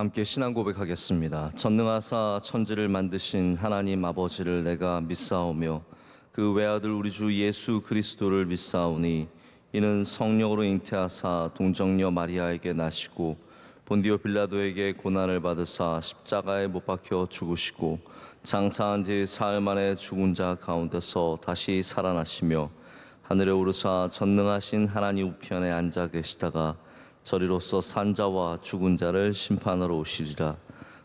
함께 신앙 고백하겠습니다. 전능하사 천지를 만드신 하나님 아버지를 내가 믿사오며 그 외아들 우리 주 예수 그리스도를 믿사오니 이는 성령으로 잉태하사 동정녀 마리아에게 나시고 본디오 빌라도에게 고난을 받으사 십자가에 못 박혀 죽으시고 장사한 지 사흘 만에 죽은 자 가운데서 다시 살아나시며 하늘에 오르사 전능하신 하나님 우편에 앉아 계시다가 저리로서 산자와 죽은 자를 심판하러 오시리라.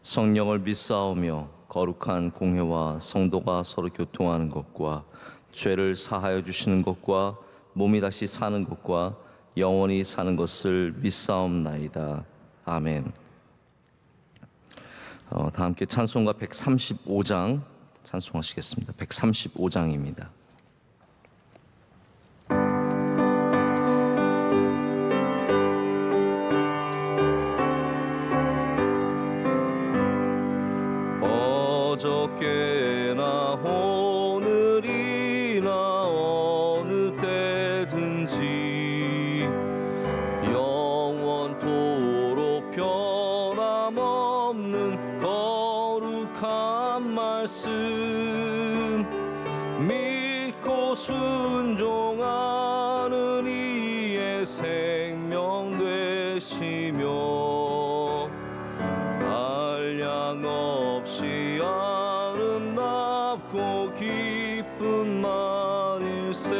성령을 믿사오며 거룩한 공회와 성도가 서로 교통하는 것과 죄를 사하여 주시는 것과 몸이 다시 사는 것과 영원히 사는 것을 믿사옵나이다. 아멘. 다 함께 찬송가 135장 찬송하시겠습니다. 135장입니다. 어저께나 오늘이나 어느 때든지 영원토록 변함없는 거룩한 말씀 믿고 순종하는 이의 생명 되시며 한량 없이 아름답고 기쁜 말일세.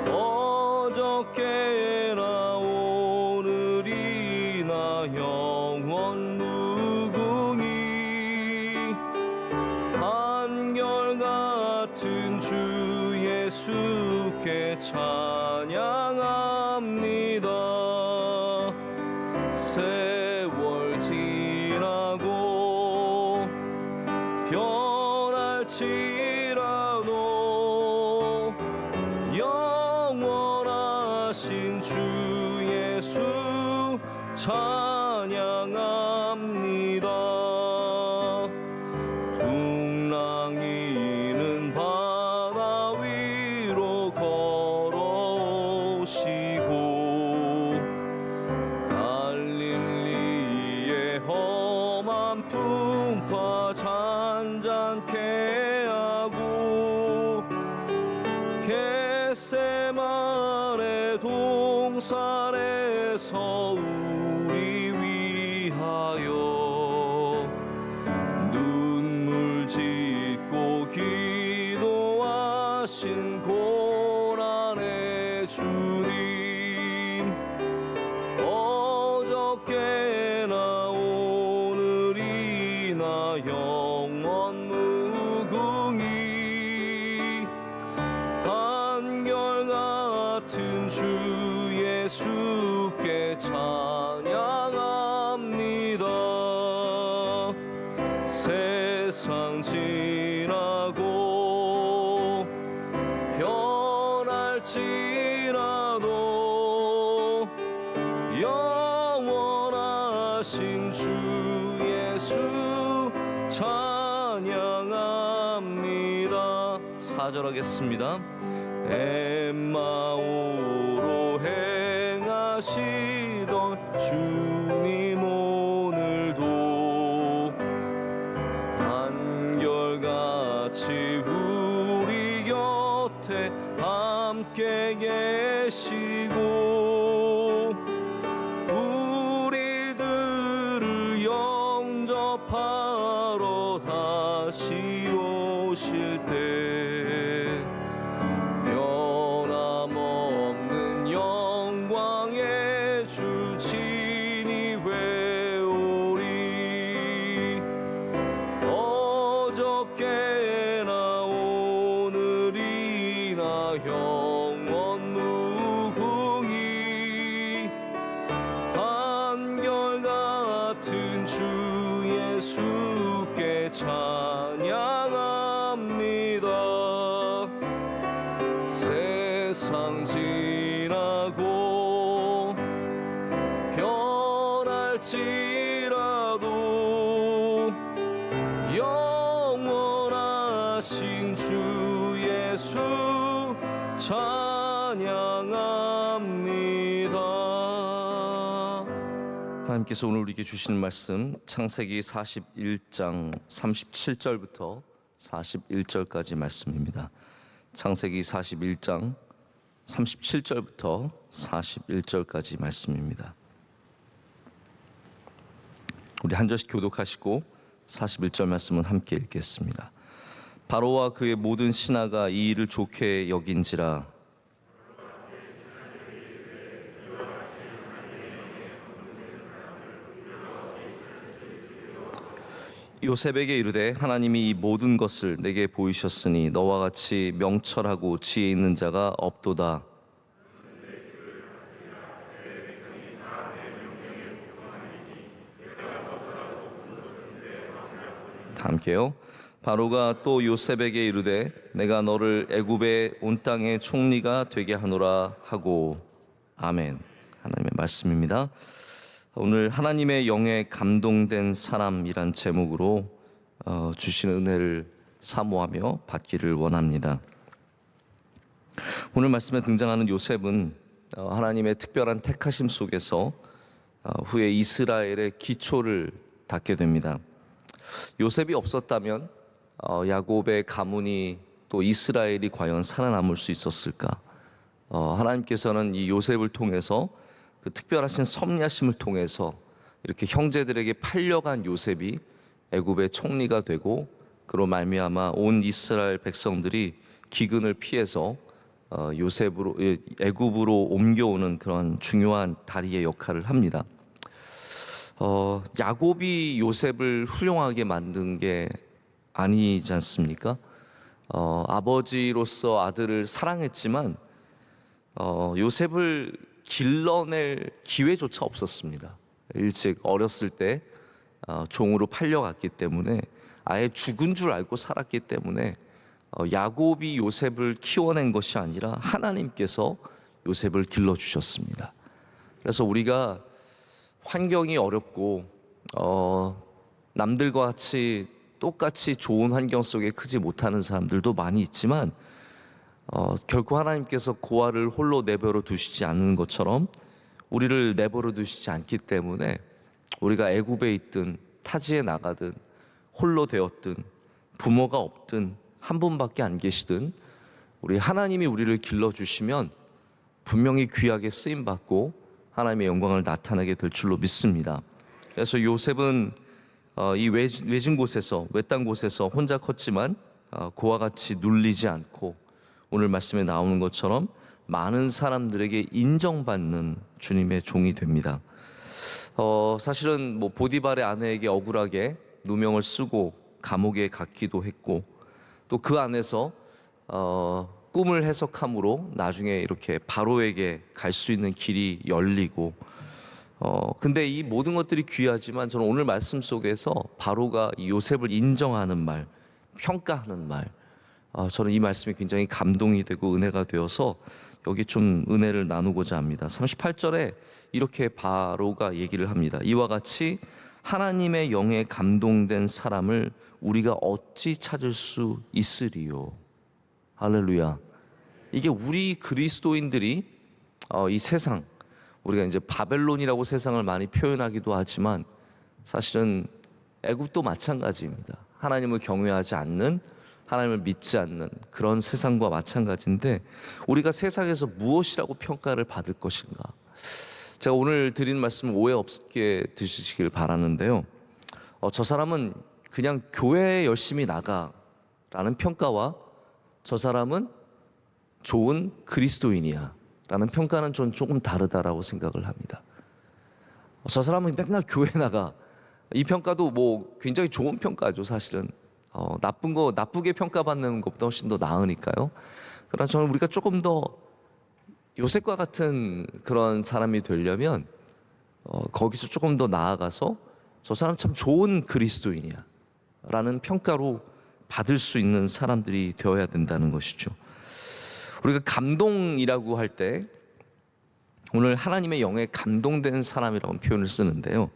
어저께나 오늘이나 영원 무궁히 한결같은 주 예수께 찬양합니다. 세월 지나고 변할지라도 영원하신 주 예수 찬양합니다. 풍랑이는 바다 위로 걸어오시고 갈릴리의 험한 풍파 잔잔케 하고 겟세마네 동산에서 우리 위하여 눈물 짓고 기도하신 고난의 주님. 어저께나 오늘이나 영원 무궁히 한결같은 주 예수께 찬양합니다. 세상 지나고 변할지라도 영원하신 주 예수 찬양합니다. 4절 하겠습니다. 엠마오로 행하시던 주님 오늘도 한결같이 우리 곁에 함께 계시고 우리들을 영접하러 다시 오실 때 변함없는 영광의 주 친히 외우리. 어저께나 오늘이나 영원 무궁히 한결같은 주 예수께 찬양합니다. 세상 지나고 변할지라도 영원하신 주 예수 찬양합니다. 하나님께서 오늘 우리에게 주시는 말씀 창세기 41장 37절부터 41절까지 말씀입니다. 창세기 41장 37절부터 41절까지 말씀입니다. 우리 한 절씩 교독하시고 41절 말씀은 함께 읽겠습니다. 바로와 그의 모든 신하가 이 일을 좋게 여긴지라. 요셉에게 이르되 하나님이 이 모든 것을 내게 보이셨으니 너와 같이 명철하고 지혜 있는 자가 없도다. 함께요. 바로가 또 요셉에게 이르되 내가 너를 애굽의 온 땅의 총리가 되게 하노라 하고. 아멘. 하나님의 말씀입니다. 오늘 하나님의 영에 감동된 사람이란 제목으로 주시는 은혜를 사모하며 받기를 원합니다. 오늘 말씀에 등장하는 요셉은 하나님의 특별한 택하심 속에서 후에 이스라엘의 기초를 닦게 됩니다. 요셉이 없었다면 야곱의 가문이 또 이스라엘이 과연 살아남을 수 있었을까? 하나님께서는 이 요셉을 통해서 그 특별하신 섭리하심을 통해서 이렇게 형제들에게 팔려간 요셉이 애굽의 총리가 되고 그로 말미암아 온 이스라엘 백성들이 기근을 피해서 요셉으로 애굽으로 옮겨오는 그런 중요한 다리의 역할을 합니다. 야곱이 요셉을 훌륭하게 만든 게 아니지 않습니까? 아버지로서 아들을 사랑했지만 요셉을 길러낼 기회조차 없었습니다. 일찍 어렸을 때 종으로 팔려갔기 때문에 아예 죽은 줄 알고 살았기 때문에 야곱이 요셉을 키워낸 것이 아니라 하나님께서 요셉을 길러주셨습니다. 그래서 우리가 환경이 어렵고 남들과 같이 똑같이 좋은 환경 속에 크지 못하는 사람들도 많이 있지만 결코 하나님께서 고아를 홀로 내버려 두시지 않는 것처럼 우리를 내버려 두시지 않기 때문에 우리가 애굽에 있든 타지에 나가든 홀로 되었든 부모가 없든 한 분밖에 안 계시든 우리 하나님이 우리를 길러주시면 분명히 귀하게 쓰임받고 하나님의 영광을 나타내게 될 줄로 믿습니다. 그래서 요셉은 이 외진 곳에서 외딴 곳에서 혼자 컸지만 고와 같이 눌리지 않고 오늘 말씀에 나오는 것처럼 많은 사람들에게 인정받는 주님의 종이 됩니다. 사실은 보디발의 아내에게 억울하게 누명을 쓰고 감옥에 갔기도 했고 또 그 안에서 꿈을 해석함으로 나중에 이렇게 바로에게 갈 수 있는 길이 열리고 근데 이 모든 것들이 귀하지만 저는 오늘 말씀 속에서 바로가 요셉을 인정하는 말, 평가하는 말, 저는 이 말씀이 굉장히 감동이 되고 은혜가 되어서 여기 좀 은혜를 나누고자 합니다. 38절에 이렇게 바로가 얘기를 합니다. 이와 같이 하나님의 영에 감동된 사람을 우리가 어찌 찾을 수 있으리요. 할렐루야. 이게 우리 그리스도인들이 이 세상, 우리가 이제 바벨론이라고 세상을 많이 표현하기도 하지만 사실은 애굽도 마찬가지입니다. 하나님을 경외하지 않는, 하나님을 믿지 않는 그런 세상과 마찬가지인데 우리가 세상에서 무엇이라고 평가를 받을 것인가? 제가 오늘 드리는 말씀 오해 없게 드시길 바라는데요. 저 사람은 그냥 교회에 열심히 나가라는 평가와 저 사람은 좋은 그리스도인이야 라는 평가는 전 조금 다르다라고 생각을 합니다. 저 사람은 맨날 교회 나가, 이 평가도 굉장히 좋은 평가죠. 사실은 나쁜 거 나쁘게 평가받는 것보다 훨씬 더 나으니까요. 그러나 저는 우리가 조금 더 요셉과 같은 그런 사람이 되려면 거기서 조금 더 나아가서 저 사람 참 좋은 그리스도인이야 라는 평가로 받을 수 있는 사람들이 되어야 된다는 것이죠. 우리가 감동이라고 할 때 오늘 하나님의 영에 감동된 사람이라고 표현을 쓰는데요.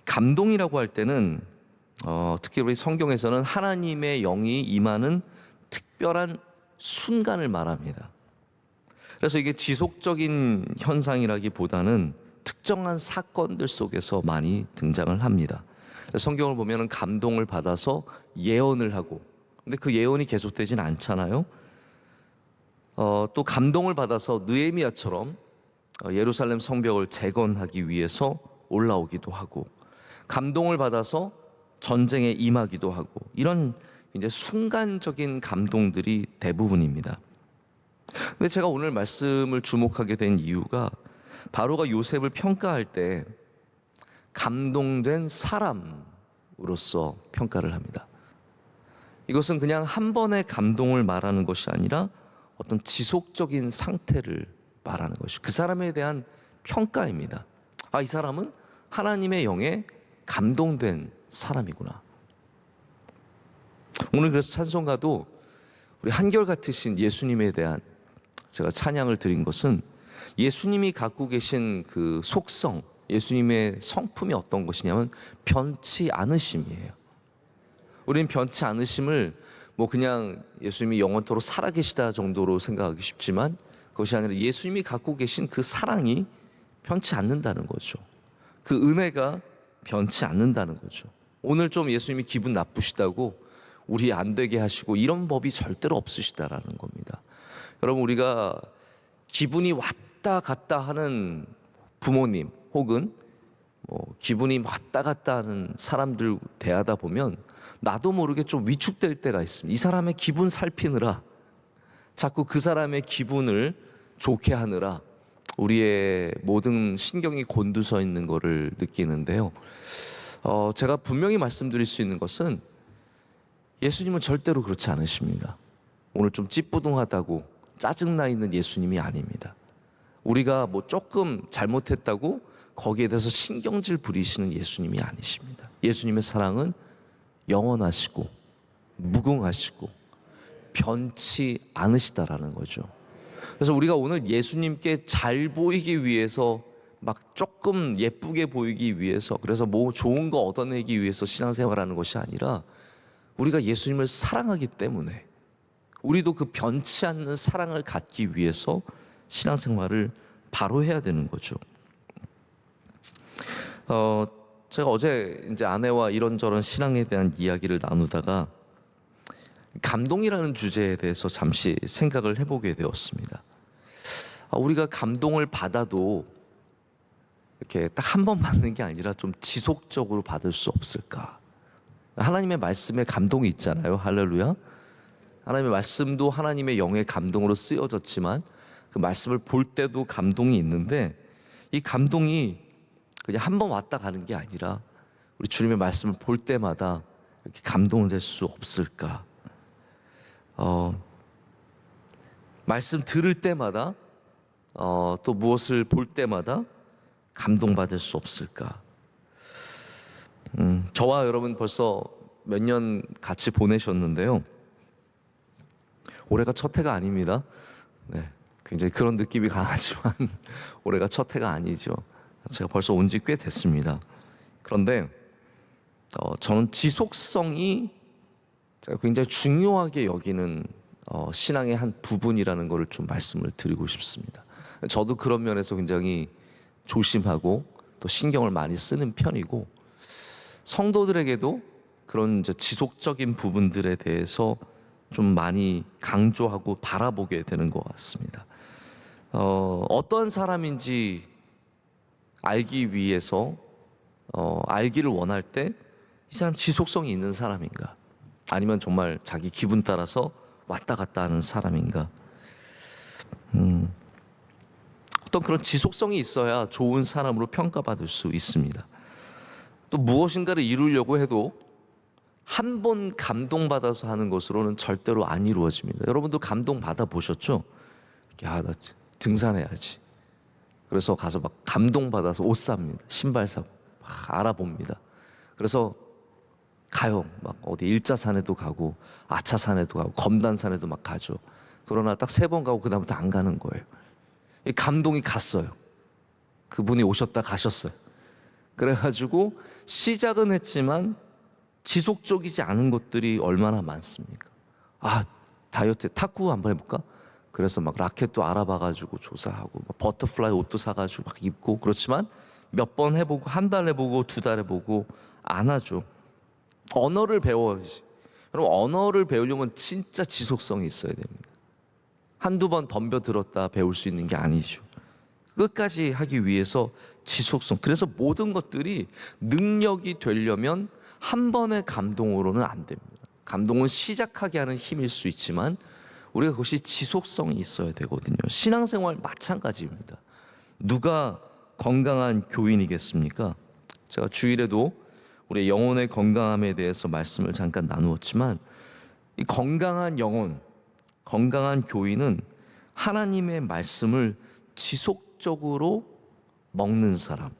감동이라고 할 때는 특히 우리 성경에서는 하나님의 영이 임하는 특별한 순간을 말합니다. 그래서 이게 지속적인 현상이라기보다는 특정한 사건들 속에서 많이 등장을 합니다. 성경을 보면 감동을 받아서 예언을 하고, 근데 그 예언이 계속되진 않잖아요. 또 감동을 받아서 느헤미야처럼 예루살렘 성벽을 재건하기 위해서 올라오기도 하고, 감동을 받아서 전쟁에 임하기도 하고, 이런 이제 순간적인 감동들이 대부분입니다. 근데 제가 오늘 말씀을 주목하게 된 이유가 바로가 요셉을 평가할 때 감동된 사람으로서 평가를 합니다. 이것은 그냥 한 번의 감동을 말하는 것이 아니라 어떤 지속적인 상태를 말하는 것이죠. 그 사람에 대한 평가입니다. 아, 이 사람은 하나님의 영에 감동된 사람이구나. 오늘 그래서 찬송가도 우리 한결같으신 예수님에 대한 제가 찬양을 드린 것은 예수님이 갖고 계신 그 속성, 예수님의 성품이 어떤 것이냐면 변치 않으심이에요. 우리는 변치 않으심을 뭐 그냥 예수님이 영원토록 살아계시다 정도로 생각하기 쉽지만, 그것이 아니라 예수님이 갖고 계신 그 사랑이 변치 않는다는 거죠. 그 은혜가 변치 않는다는 거죠. 오늘 좀 예수님이 기분 나쁘시다고 우리 안 되게 하시고 이런 법이 절대로 없으시다라는 겁니다. 여러분, 우리가 기분이 왔다 갔다 하는 부모님 혹은 기분이 왔다 갔다 하는 사람들 대하다 보면 나도 모르게 좀 위축될 때가 있습니다. 이 사람의 기분 살피느라, 자꾸 그 사람의 기분을 좋게 하느라 우리의 모든 신경이 곤두서 있는 것을 느끼는데요. 제가 분명히 말씀드릴 수 있는 것은 예수님은 절대로 그렇지 않으십니다. 오늘 좀 찌뿌둥하다고 짜증나 있는 예수님이 아닙니다. 우리가 뭐 조금 잘못했다고 거기에 대해서 신경질 부리시는 예수님이 아니십니다. 예수님의 사랑은 영원하시고 무궁하시고 변치 않으시다라는 거죠. 그래서 우리가 오늘 예수님께 잘 보이기 위해서 막 조금 예쁘게 보이기 위해서, 그래서 뭐 좋은 거 얻어내기 위해서 신앙생활하는 것이 아니라 우리가 예수님을 사랑하기 때문에 우리도 그 변치 않는 사랑을 갖기 위해서 신앙생활을 바로 해야 되는 거죠. 제가 어제 이제 아내와 이런저런 신앙에 대한 이야기를 나누다가 감동이라는 주제에 대해서 잠시 생각을 해보게 되었습니다. 우리가 감동을 받아도 이렇게 딱 한 번 받는 게 아니라 좀 지속적으로 받을 수 없을까? 하나님의 말씀에 감동이 있잖아요. 할렐루야. 하나님의 말씀도 하나님의 영의 감동으로 쓰여졌지만 그 말씀을 볼 때도 감동이 있는데, 이 감동이 그냥 한 번 왔다 가는 게 아니라 우리 주님의 말씀을 볼 때마다 이렇게 감동을 낼 수 없을까? 말씀 들을 때마다 또 무엇을 볼 때마다 감동받을 수 없을까? 저와 여러분 벌써 몇 년 같이 보내셨는데요. 올해가 첫 해가 아닙니다. 네, 굉장히 그런 느낌이 강하지만 올해가 첫 해가 아니죠. 제가 벌써 온 지 꽤 됐습니다. 그런데 저는 지속성이 제가 굉장히 중요하게 여기는 신앙의 한 부분이라는 것을 좀 말씀을 드리고 싶습니다. 저도 그런 면에서 굉장히 조심하고 또 신경을 많이 쓰는 편이고, 성도들에게도 그런 이제 지속적인 부분들에 대해서 좀 많이 강조하고 바라보게 되는 것 같습니다. 어떠한 사람인지 알기 위해서 알기를 원할 때 이 사람 지속성이 있는 사람인가, 아니면 정말 자기 기분 따라서 왔다 갔다 하는 사람인가. 어떤 그런 지속성이 있어야 좋은 사람으로 평가받을 수 있습니다. 또 무엇인가를 이루려고 해도 한 번 감동받아서 하는 것으로는 절대로 안 이루어집니다. 여러분도 감동 받아 보셨죠? 나 등산해야지. 그래서 가서 막 감동받아서 옷 삽니다. 신발 사고 막 알아봅니다. 그래서 가요. 막 어디 일자산에도 가고 아차산에도 가고 검단산에도 막 가죠. 그러나 딱 3번 가고 그다음부터 안 가는 거예요. 이 감동이 갔어요. 그분이 오셨다 가셨어요. 그래가지고 시작은 했지만 지속적이지 않은 것들이 얼마나 많습니까? 다이어트 탁구 한번 해볼까? 그래서 막 라켓도 알아봐가지고 조사하고 막 버터플라이 옷도 사가지고 막 입고, 그렇지만 몇 번 해보고 한 달 해보고 두 달 해보고 안 하죠. 언어를 배워야지. 그럼 언어를 배우려면 진짜 지속성이 있어야 됩니다. 한두 번 덤벼들었다 배울 수 있는 게 아니죠. 끝까지 하기 위해서 지속성. 그래서 모든 것들이 능력이 되려면 한 번의 감동으로는 안 됩니다. 감동은 시작하게 하는 힘일 수 있지만 우리가 그것이 지속성이 있어야 되거든요. 신앙생활 마찬가지입니다. 누가 건강한 교인이겠습니까? 제가 주일에도 우리 영혼의 건강함에 대해서 말씀을 잠깐 나누었지만, 이 건강한 영혼, 건강한 교인은 하나님의 말씀을 지속적으로 먹는 사람,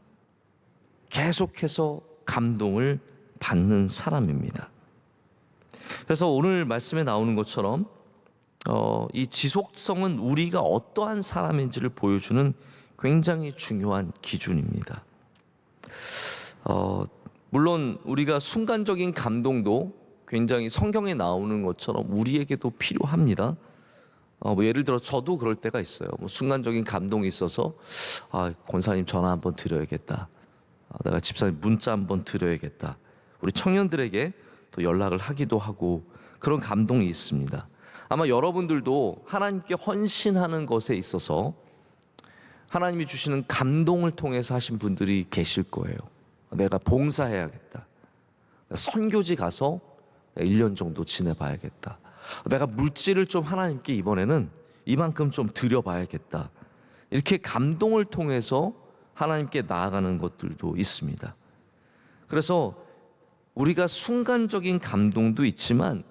계속해서 감동을 받는 사람입니다. 그래서 오늘 말씀에 나오는 것처럼 이 지속성은 우리가 어떠한 사람인지를 보여주는 굉장히 중요한 기준입니다. 물론 우리가 순간적인 감동도 굉장히 성경에 나오는 것처럼 우리에게도 필요합니다. 뭐 예를 들어 저도 그럴 때가 있어요. 뭐 순간적인 감동이 있어서 권사님 전화 한번 드려야겠다. 내가 집사님 문자 한번 드려야겠다. 우리 청년들에게 또 연락을 하기도 하고 그런 감동이 있습니다. 아마 여러분들도 하나님께 헌신하는 것에 있어서 하나님이 주시는 감동을 통해서 하신 분들이 계실 거예요. 내가 봉사해야겠다. 선교지 가서 1년 정도 지내봐야겠다. 내가 물질을 좀 하나님께 이번에는 이만큼 좀 드려봐야겠다. 이렇게 감동을 통해서 하나님께 나아가는 것들도 있습니다. 그래서 우리가 순간적인 감동도 있지만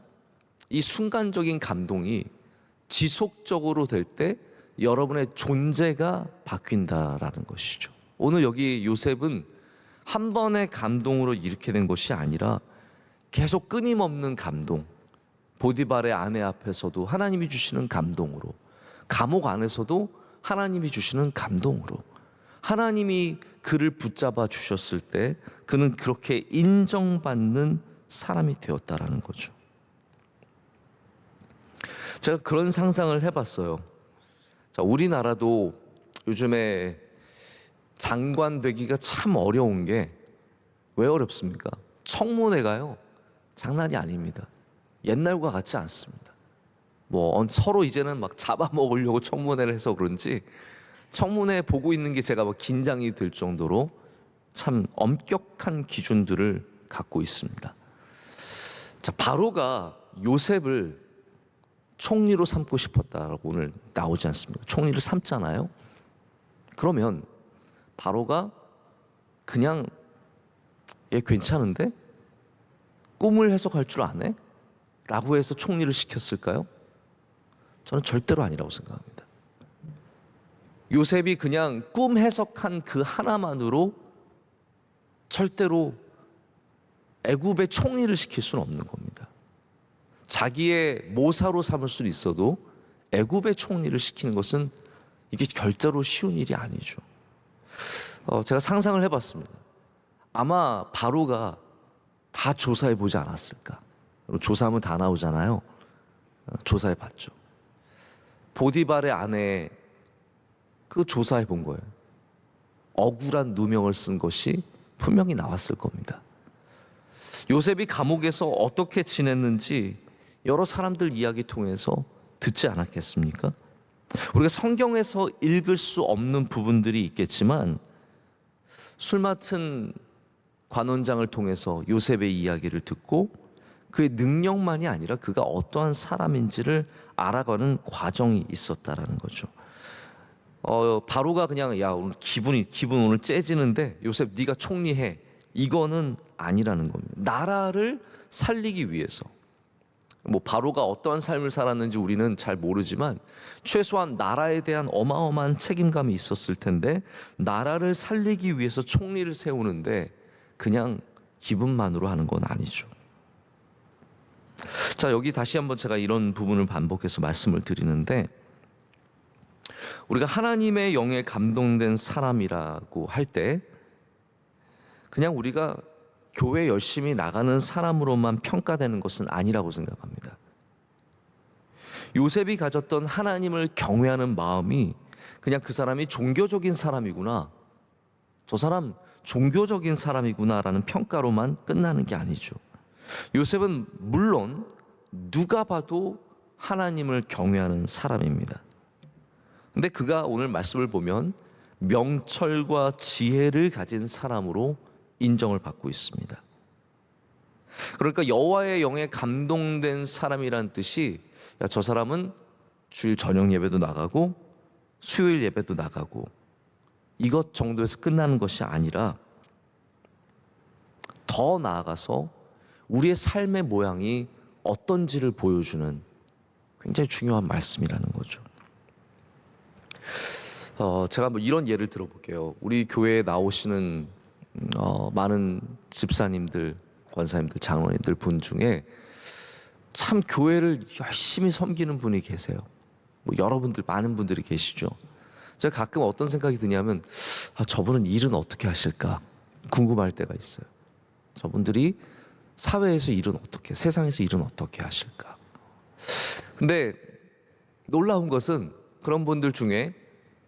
이 순간적인 감동이 지속적으로 될 때 여러분의 존재가 바뀐다라는 것이죠. 오늘 여기 요셉은 한 번의 감동으로 이렇게 된 것이 아니라 계속 끊임없는 감동, 보디발의 아내 앞에서도 하나님이 주시는 감동으로, 감옥 안에서도 하나님이 주시는 감동으로, 하나님이 그를 붙잡아 주셨을 때 그는 그렇게 인정받는 사람이 되었다라는 거죠. 제가 그런 상상을 해봤어요. 자, 우리나라도 요즘에 장관 되기가 참 어려운 게 왜 어렵습니까? 청문회가요, 장난이 아닙니다. 옛날과 같지 않습니다. 뭐 서로 이제는 막 잡아먹으려고 청문회를 해서 그런지 청문회 보고 있는 게 제가 막 긴장이 될 정도로 참 엄격한 기준들을 갖고 있습니다. 자, 바로가 요셉을 총리로 삼고 싶었다라고 오늘 나오지 않습니까? 총리를 삼잖아요. 그러면 바로가 그냥 얘 괜찮은데? 꿈을 해석할 줄 아네? 라고 해서 총리를 시켰을까요? 저는 절대로 아니라고 생각합니다. 요셉이 그냥 꿈 해석한 그 하나만으로 절대로 애굽의 총리를 시킬 수는 없는 겁니다. 자기의 모사로 삼을 수는 있어도 애굽의 총리를 시키는 것은 이게 절대로 쉬운 일이 아니죠. 제가 상상을 해봤습니다. 아마 바로가 다 조사해 보지 않았을까. 조사하면 다 나오잖아요. 조사해 봤죠. 보디발의 아내 그 조사해 본 거예요. 억울한 누명을 쓴 것이 분명히 나왔을 겁니다. 요셉이 감옥에서 어떻게 지냈는지 여러 사람들 이야기 통해서 듣지 않았겠습니까? 우리가 성경에서 읽을 수 없는 부분들이 있겠지만 술 맡은 관원장을 통해서 요셉의 이야기를 듣고 그의 능력만이 아니라 그가 어떠한 사람인지를 알아가는 과정이 있었다라는 거죠. 바로가 그냥 야 오늘 기분 오늘 째지는데 요셉 네가 총리해, 이거는 아니라는 겁니다. 나라를 살리기 위해서, 뭐 바로가 어떠한 삶을 살았는지 우리는 잘 모르지만 최소한 나라에 대한 어마어마한 책임감이 있었을 텐데 나라를 살리기 위해서 총리를 세우는데 그냥 기분만으로 하는 건 아니죠. 자, 여기 다시 한번 제가 이런 부분을 반복해서 말씀을 드리는데, 우리가 하나님의 영에 감동된 사람이라고 할 때 그냥 우리가 교회 열심히 나가는 사람으로만 평가되는 것은 아니라고 생각합니다. 요셉이 가졌던 하나님을 경외하는 마음이 그냥 그 사람이 종교적인 사람이구나, 저 사람 종교적인 사람이구나라는 평가로만 끝나는 게 아니죠. 요셉은 물론 누가 봐도 하나님을 경외하는 사람입니다. 근데 그가 오늘 말씀을 보면 명철과 지혜를 가진 사람으로 인정을 받고 있습니다. 그러니까 여호와의 영에 감동된 사람이란 뜻이, 야, 저 사람은 주일 저녁 예배도 나가고 수요일 예배도 나가고 이것 정도에서 끝나는 것이 아니라 더 나아가서 우리의 삶의 모양이 어떤지를 보여주는 굉장히 중요한 말씀이라는 거죠. 제가 뭐 이런 예를 들어볼게요. 우리 교회에 나오시는 많은 집사님들, 권사님들, 장로님들 분 중에 참 교회를 열심히 섬기는 분이 계세요. 뭐 여러분들, 많은 분들이 계시죠. 제가 가끔 어떤 생각이 드냐면, 저분은 일은 어떻게 하실까 궁금할 때가 있어요. 저분들이 사회에서 일은 어떻게, 세상에서 일은 어떻게 하실까. 근데 놀라운 것은 그런 분들 중에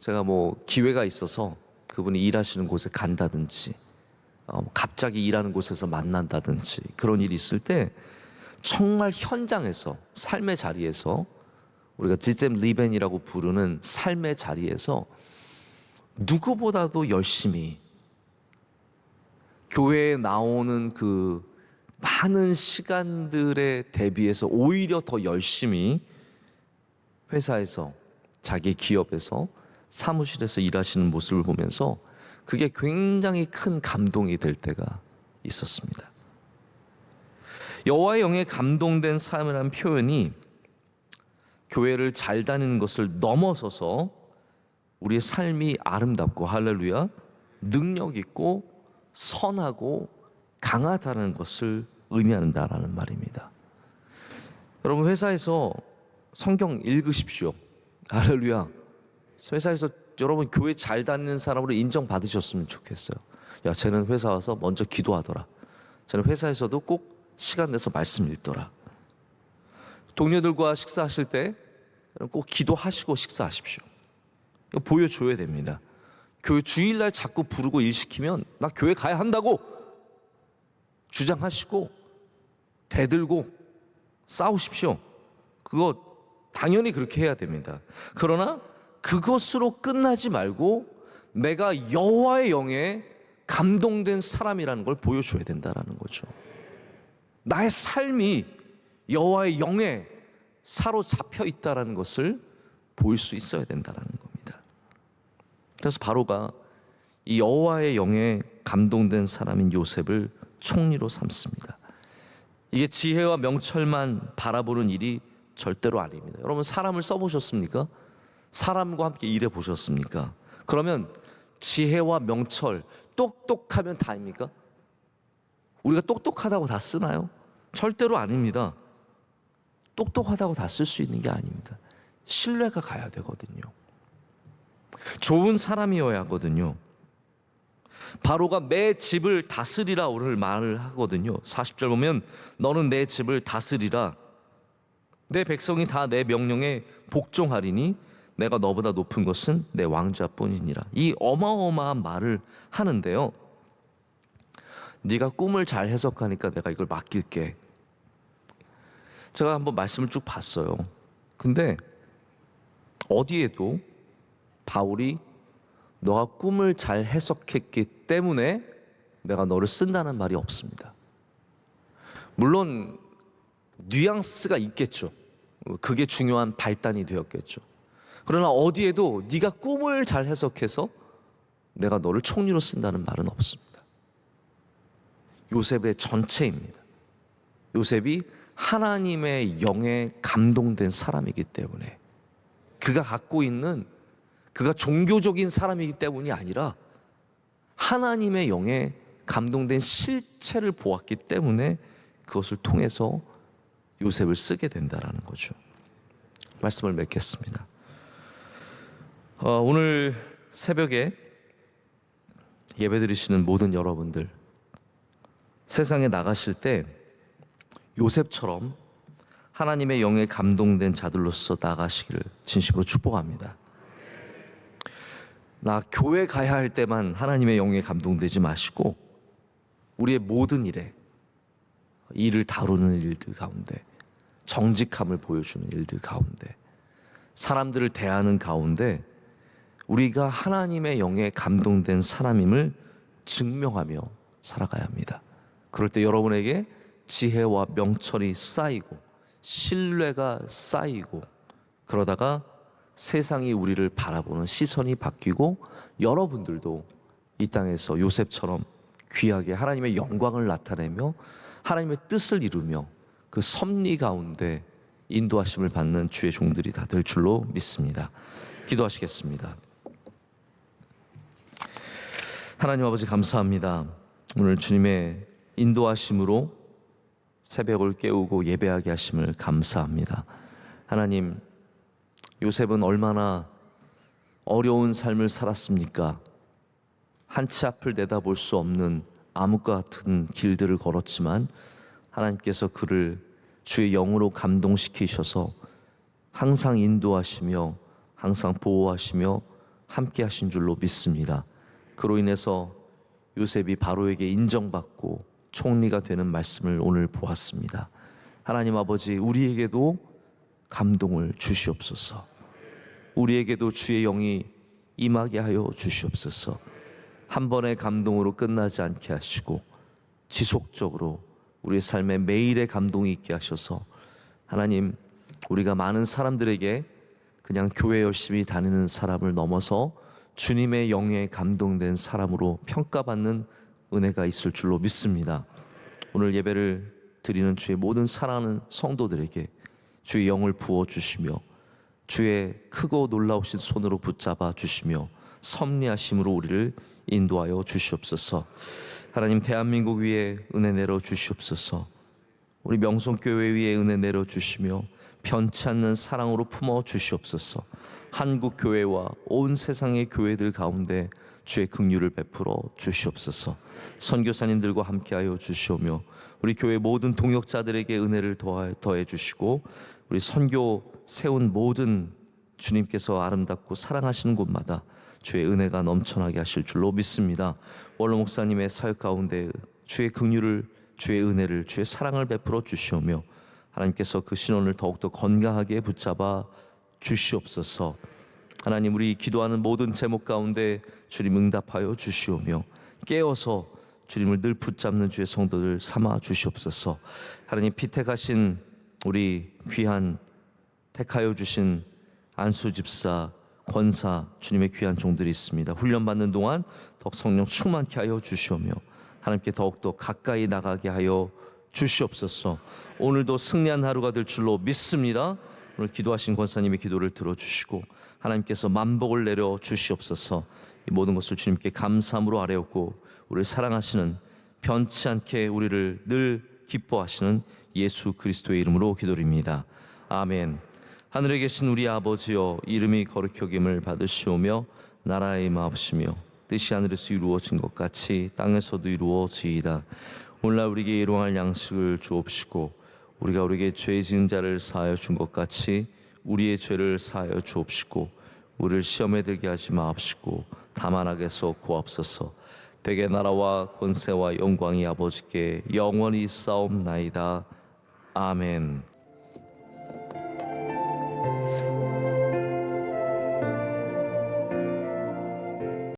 제가 뭐 기회가 있어서 그분이 일하시는 곳에 간다든지 갑자기 일하는 곳에서 만난다든지 그런 일이 있을 때 정말 현장에서, 삶의 자리에서, 우리가 지잼 리벤이라고 부르는 삶의 자리에서 누구보다도 열심히 교회에 나오는 그 많은 시간들에 대비해서 오히려 더 열심히 회사에서, 자기 기업에서, 사무실에서 일하시는 모습을 보면서 그게 굉장히 큰 감동이 될 때가 있었습니다. 여호와의 영에 감동된 사람이라는 표현이 교회를 잘 다니는 것을 넘어서서 우리의 삶이 아름답고, 할렐루야, 능력 있고 선하고 강하다는 것을 의미한다라는 말입니다. 여러분, 회사에서 성경 읽으십시오. 할렐루야. 회사에서 여러분 교회 잘 다니는 사람으로 인정받으셨으면 좋겠어요. 야, 쟤는 회사 와서 먼저 기도하더라. 쟤는 회사에서도 꼭 시간 내서 말씀 읽더라. 동료들과 식사하실 때 꼭 기도하시고 식사하십시오. 이거 보여줘야 됩니다. 교회 주일날 자꾸 부르고 일 시키면 나 교회 가야 한다고 주장하시고 대들고 싸우십시오. 그거 당연히 그렇게 해야 됩니다. 그러나 그것으로 끝나지 말고 내가 여호와의 영에 감동된 사람이라는 걸 보여줘야 된다는 거죠. 나의 삶이 여호와의 영에 사로잡혀 있다는 것을 보일 수 있어야 된다는 겁니다. 그래서 바로가 이 여호와의 영에 감동된 사람인 요셉을 총리로 삼습니다. 이게 지혜와 명철만 바라보는 일이 절대로 아닙니다. 여러분, 사람을 써보셨습니까? 사람과 함께 일해 보셨습니까? 그러면 지혜와 명철, 똑똑하면 다입니까? 우리가 똑똑하다고 다 쓰나요? 절대로 아닙니다. 똑똑하다고 다 쓸 수 있는 게 아닙니다. 신뢰가 가야 되거든요. 좋은 사람이어야 하거든요. 바로가 내 집을 다스리라 오늘 말을 하거든요. 40절 보면 너는 내 집을 다스리라. 내 백성이 다 내 명령에 복종하리니 내가 너보다 높은 것은 내 왕자뿐이니라. 이 어마어마한 말을 하는데요. 네가 꿈을 잘 해석하니까 내가 이걸 맡길게. 제가 한번 말씀을 쭉 봤어요. 근데 어디에도 바울이 너가 꿈을 잘 해석했기 때문에 내가 너를 쓴다는 말이 없습니다. 물론 뉘앙스가 있겠죠. 그게 중요한 발단이 되었겠죠. 그러나 어디에도 네가 꿈을 잘 해석해서 내가 너를 총리로 쓴다는 말은 없습니다. 요셉의 전체입니다. 요셉이 하나님의 영에 감동된 사람이기 때문에, 그가 갖고 있는, 그가 종교적인 사람이기 때문이 아니라 하나님의 영에 감동된 실체를 보았기 때문에 그것을 통해서 요셉을 쓰게 된다라는 거죠. 말씀을 맺겠습니다. 오늘 새벽에 예배드리시는 모든 여러분들, 세상에 나가실 때 요셉처럼 하나님의 영에 감동된 자들로서 나가시기를 진심으로 축복합니다. 나 교회 가야 할 때만 하나님의 영에 감동되지 마시고 우리의 모든 일을 다루는 일들 가운데, 정직함을 보여주는 일들 가운데, 사람들을 대하는 가운데 우리가 하나님의 영에 감동된 사람임을 증명하며 살아가야 합니다. 그럴 때 여러분에게 지혜와 명철이 쌓이고 신뢰가 쌓이고, 그러다가 세상이 우리를 바라보는 시선이 바뀌고 여러분들도 이 땅에서 요셉처럼 귀하게 하나님의 영광을 나타내며 하나님의 뜻을 이루며 그 섭리 가운데 인도하심을 받는 주의 종들이 다 될 줄로 믿습니다. 기도하시겠습니다. 하나님 아버지, 감사합니다. 오늘 주님의 인도하심으로 새벽을 깨우고 예배하게 하심을 감사합니다. 하나님, 요셉은 얼마나 어려운 삶을 살았습니까? 한치 앞을 내다볼 수 없는 암흑과 같은 길들을 걸었지만 하나님께서 그를 주의 영으로 감동시키셔서 항상 인도하시며 항상 보호하시며 함께 하신 줄로 믿습니다. 그로 인해서 요셉이 바로에게 인정받고 총리가 되는 말씀을 오늘 보았습니다. 하나님 아버지, 우리에게도 감동을 주시옵소서. 우리에게도 주의 영이 임하게 하여 주시옵소서. 한 번의 감동으로 끝나지 않게 하시고 지속적으로 우리의 삶에 매일의 감동이 있게 하셔서 하나님, 우리가 많은 사람들에게 그냥 교회 열심히 다니는 사람을 넘어서 주님의 영에 감동된 사람으로 평가받는 은혜가 있을 줄로 믿습니다. 오늘 예배를 드리는 주의 모든 사랑하는 성도들에게 주의 영을 부어주시며 주의 크고 놀라우신 손으로 붙잡아 주시며 섭리하심으로 우리를 인도하여 주시옵소서. 하나님, 대한민국 위에 은혜 내려 주시옵소서. 우리 명성교회 위에 은혜 내려 주시며 변치 않는 사랑으로 품어 주시옵소서. 한국 교회와 온 세상의 교회들 가운데 주의 긍휼을 베풀어 주시옵소서. 선교사님들과 함께하여 주시오며 우리 교회 모든 동역자들에게 은혜를 더해 주시고 우리 선교 세운 모든 주님께서 아름답고 사랑하시는 곳마다 주의 은혜가 넘쳐나게 하실 줄로 믿습니다. 원로 목사님의 사역 가운데 주의 긍휼을, 주의 은혜를, 주의 사랑을 베풀어 주시오며 하나님께서 그 신원을 더욱더 건강하게 붙잡아 주시옵소서. 하나님, 우리 기도하는 모든 제목 가운데 주님 응답하여 주시오며 깨어서 주님을 늘 붙잡는 주의 성도들 삼아 주시옵소서. 하나님, 피택하신 우리 귀한 택하여 주신 안수 집사, 권사, 주님의 귀한 종들이 있습니다. 훈련받는 동안 더욱 성령 충만케 하여 주시오며 하나님께 더욱더 가까이 나가게 하여 주시옵소서. 오늘도 승리한 하루가 될 줄로 믿습니다. 오늘 기도하신 권사님의 기도를 들어주시고 하나님께서 만복을 내려 주시옵소서. 이 모든 것을 주님께 감사함으로 아뢰었고 우리를 사랑하시는, 변치 않게 우리를 늘 기뻐하시는 예수 그리스도의 이름으로 기도드립니다. 아멘. 하늘에 계신 우리 아버지여, 이름이 거룩히 여김을 받으시오며 나라의 임하옵시며 뜻이 하늘에서 이루어진 것 같이 땅에서도 이루어지이다. 오늘날 우리에게 일용할 양식을 주옵시고 우리가 우리에게 죄 지은 자를 사하여 준 것 같이 우리의 죄를 사하여 주옵시고 우리를 시험에 들게 하지 마옵시고 다만 악에서 구하옵소서. 대개 나라와 권세와 영광이 아버지께 영원히 있사옵나이다. 아멘.